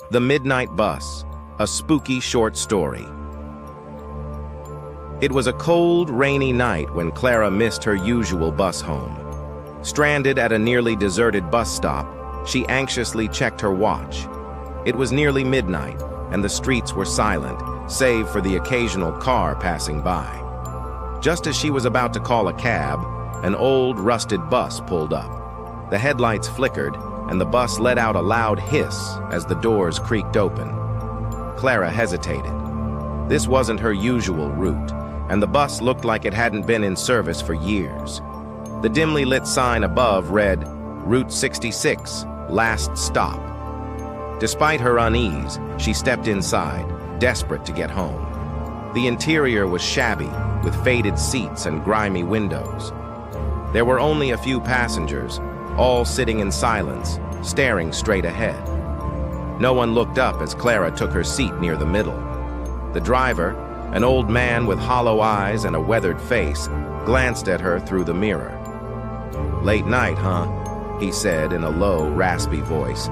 The Midnight Bus, a spooky short story. It was a cold, rainy night when Clara missed her usual bus home. Stranded at a nearly deserted bus stop, she anxiously checked her watch. It was nearly midnight, and the streets were silent, save for the occasional car passing by. Just as she was about to call a cab, an old, rusted bus pulled up. The headlights flickered, and the bus let out a loud hiss as the doors creaked open. Clara hesitated. This wasn't her usual route, and the bus looked like it hadn't been in service for years. The dimly lit sign above read, Route 66, Last Stop. Despite her unease, she stepped inside, desperate to get home. The interior was shabby, with faded seats and grimy windows. There were only a few passengers, all sitting in silence, staring straight ahead. No one looked up as Clara took her seat near the middle. The driver, an old man with hollow eyes and a weathered face, glanced at her through the mirror. "Late night, huh?" he said in a low, raspy voice.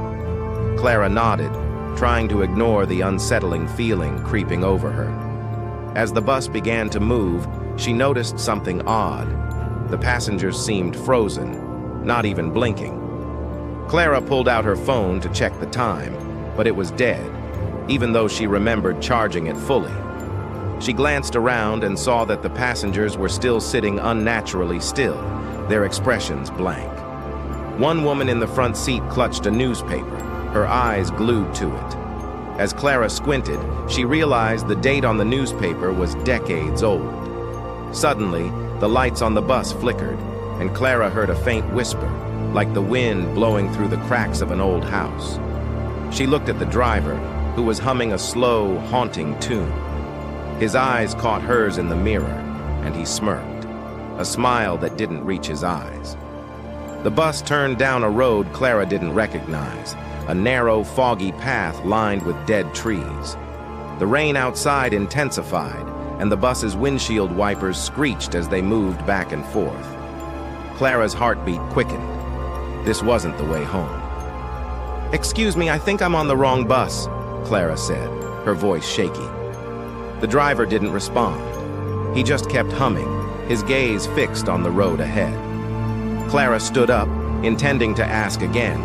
Clara nodded, trying to ignore the unsettling feeling creeping over her. As the bus began to move, she noticed something odd. The passengers seemed frozen, not even blinking. Clara pulled out her phone to check the time, but it was dead, even though she remembered charging it fully. She glanced around and saw that the passengers were still sitting unnaturally still, their expressions blank. One woman in the front seat clutched a newspaper, her eyes glued to it. As Clara squinted, she realized the date on the newspaper was decades old. Suddenly, the lights on the bus flickered, and Clara heard a faint whisper, like the wind blowing through the cracks of an old house. She looked at the driver, who was humming a slow, haunting tune. His eyes caught hers in the mirror, and he smirked, a smile that didn't reach his eyes. The bus turned down a road Clara didn't recognize, a narrow, foggy path lined with dead trees. The rain outside intensified, and the bus's windshield wipers screeched as they moved back and forth. Clara's heartbeat quickened. This wasn't the way home. "Excuse me, I think I'm on the wrong bus," Clara said, her voice shaky. The driver didn't respond. He just kept humming, his gaze fixed on the road ahead. Clara stood up, intending to ask again,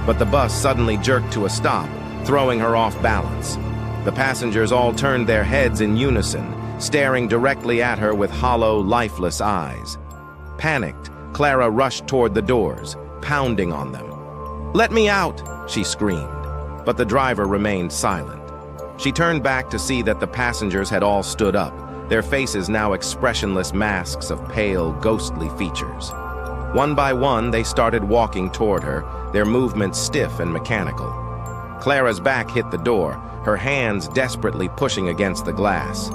but the bus suddenly jerked to a stop, throwing her off balance. The passengers all turned their heads in unison, staring directly at her with hollow, lifeless eyes. Panicked, Clara rushed toward the doors, pounding on them. "Let me out!" she screamed, but the driver remained silent. She turned back to see that the passengers had all stood up, their faces now expressionless masks of pale, ghostly features. One by one, they started walking toward her, their movements stiff and mechanical. Clara's back hit the door, her hands desperately pushing against the glass.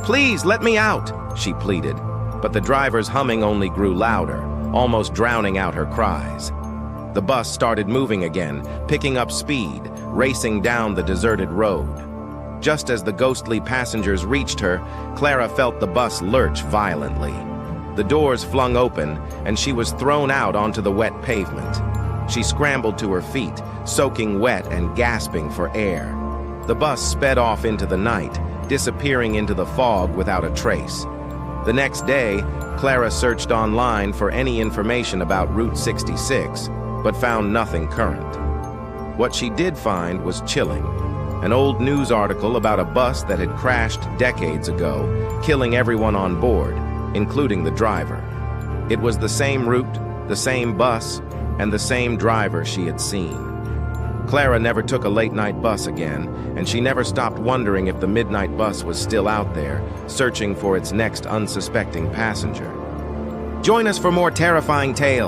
"Please, let me out!" she pleaded, but the driver's humming only grew louder, almost drowning out her cries. The bus started moving again, picking up speed, racing down the deserted road. Just as the ghostly passengers reached her, Clara felt the bus lurch violently. The doors flung open, and she was thrown out onto the wet pavement. She scrambled to her feet, soaking wet and gasping for air. The bus sped off into the night, disappearing into the fog without a trace. The next day, Clara searched online for any information about Route 66, but found nothing current. What she did find was chilling. An old news article about a bus that had crashed decades ago, killing everyone on board, including the driver. It was the same route, the same bus, and the same driver she had seen. Clara never took a late-night bus again, and she never stopped wondering if the midnight bus was still out there, searching for its next unsuspecting passenger. Join us for more terrifying tales.